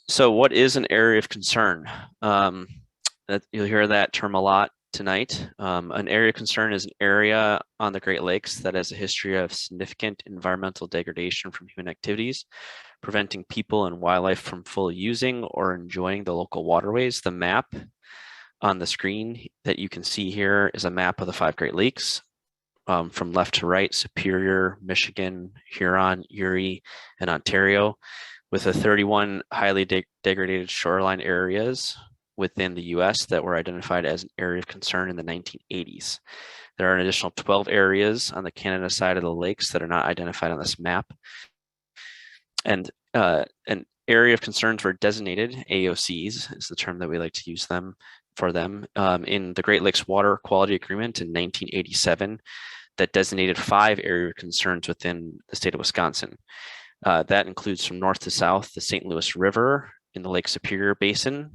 So what is an area of concern? You'll hear that term a lot tonight. An area of concern is an area on the Great Lakes that has a history of significant environmental degradation from human activities, preventing people and wildlife from fully using or enjoying the local waterways. The map on the screen that you can see here is a map of the 5 Great Lakes. From left to right: Superior, Michigan, Huron, Erie, and Ontario, with the 31 highly degraded shoreline areas within the US that were identified as an area of concern in the 1980s. There are an additional 12 areas on the Canada side of the lakes that are not identified on this map. And an area of concerns were designated, AOCs is the term that we like to use for them, in the Great Lakes Water Quality Agreement in 1987 that designated 5 area of concerns within the state of Wisconsin. That includes, from north to south, the St. Louis River in the Lake Superior Basin,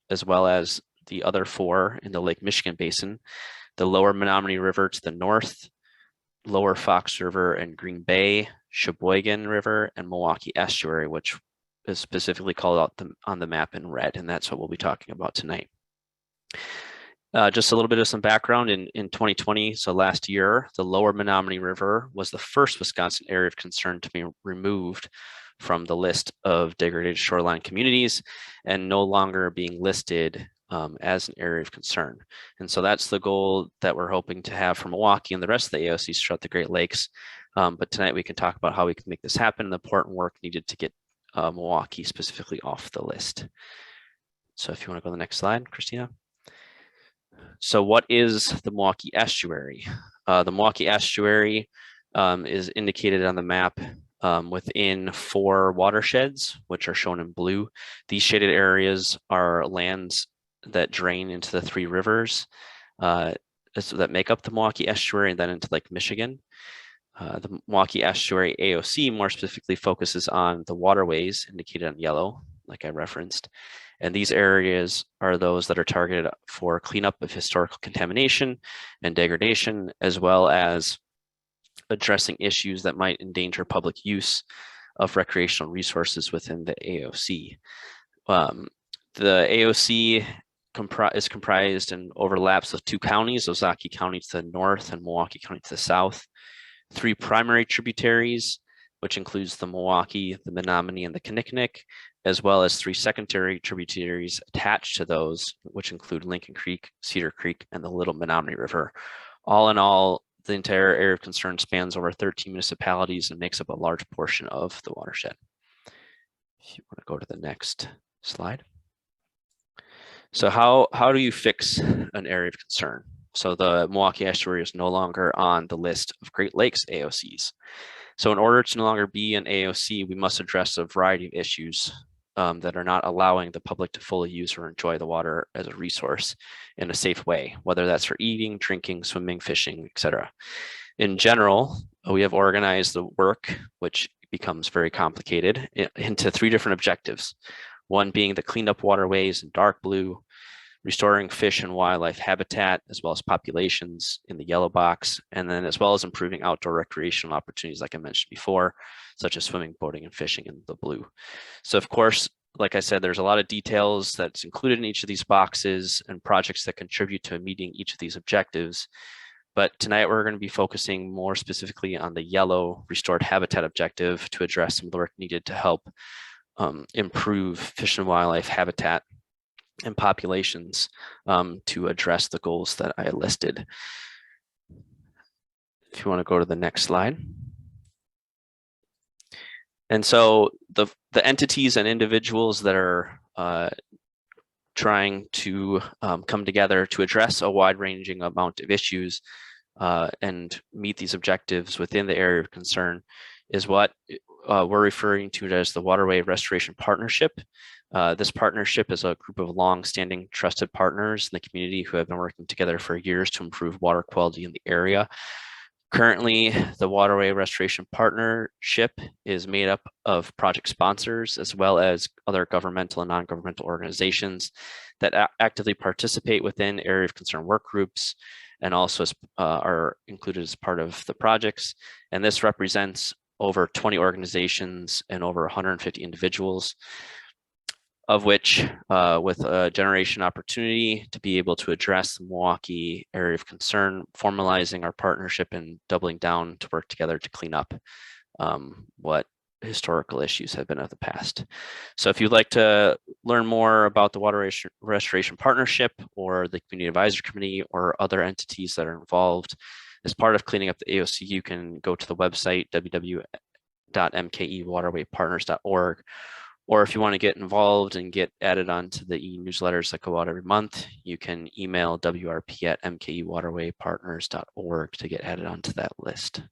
as well as the other 4 in the Lake Michigan Basin, the lower Menominee River to the north, lower Fox River and Green Bay, Sheboygan River, and Milwaukee Estuary, which is specifically called out on the map in red, and that's what we'll be talking about tonight. Just a little bit of some background. In 2020, so last year, the lower Menominee River was the first Wisconsin area of concern to be removed from the list of degraded shoreline communities and no longer being listed as an area of concern. And so that's the goal that we're hoping to have for Milwaukee and the rest of the AOCs throughout the Great Lakes. But tonight we can talk about how we can make this happen and the important work needed to get Milwaukee specifically off the list. So if you want to go to the next slide, Christina. So what is the Milwaukee Estuary? The Milwaukee Estuary is indicated on the map within 4 watersheds, which are shown in blue. These shaded areas are lands that drain into the 3 rivers that make up the Milwaukee Estuary and then into Lake Michigan. The Milwaukee Estuary AOC more specifically focuses on the waterways indicated in yellow, like I referenced. And these areas are those that are targeted for cleanup of historical contamination and degradation, as well as addressing issues that might endanger public use of recreational resources within the AOC. The AOC is comprised and overlaps with 2 counties, Ozaukee County to the north and Milwaukee County to the south, 3 primary tributaries, which includes the Milwaukee, the Menominee, and the Kinnickinnic, as well as 3 secondary tributaries attached to those, which include Lincoln Creek, Cedar Creek, and the Little Menominee River. All in all, the entire area of concern spans over 13 municipalities and makes up a large portion of the watershed. If you want to go to the next slide. So how do you fix an area of concern? So the Milwaukee Estuary is no longer on the list of Great Lakes AOCs. So in order to no longer be an AOC, we must address a variety of issues that are not allowing the public to fully use or enjoy the water as a resource in a safe way, whether that's for eating, drinking, swimming, fishing, etc. In general, we have organized the work, which becomes very complicated, into 3 different objectives. One being the cleaned up waterways in dark blue, restoring fish and wildlife habitat, as well as populations in the yellow box, and then as well as improving outdoor recreational opportunities, like I mentioned before, such as swimming, boating, and fishing in the blue. So of course, like I said, there's a lot of details that's included in each of these boxes and projects that contribute to meeting each of these objectives. But tonight we're going to be focusing more specifically on the yellow restored habitat objective to address some of the work needed to help improve fish and wildlife habitat and populations to address the goals that I listed. If you want to go to the next slide. And so the entities and individuals that are trying to come together to address a wide-ranging amount of issues and meet these objectives within the area of concern is what we're referring to as the Waterway Restoration Partnership. This partnership is a group of long-standing trusted partners in the community who have been working together for years to improve water quality in the area. Currently, the Waterway Restoration Partnership is made up of project sponsors as well as other governmental and non-governmental organizations that actively participate within area of concern work groups and also are included as part of the projects. And this represents over 20 organizations and over 150 individuals. of which with a generation opportunity to be able to address the Milwaukee area of concern, formalizing our partnership and doubling down to work together to clean up what historical issues have been of the past. So if you'd like to learn more about the Water Restoration Partnership or the Community Advisory Committee or other entities that are involved as part of cleaning up the AOC, you can go to the website www.mkewaterwaypartners.org. Or if you want to get involved and get added onto the e-newsletters that go out every month, you can email wrp@mkewaterwaypartners.org to get added onto that list.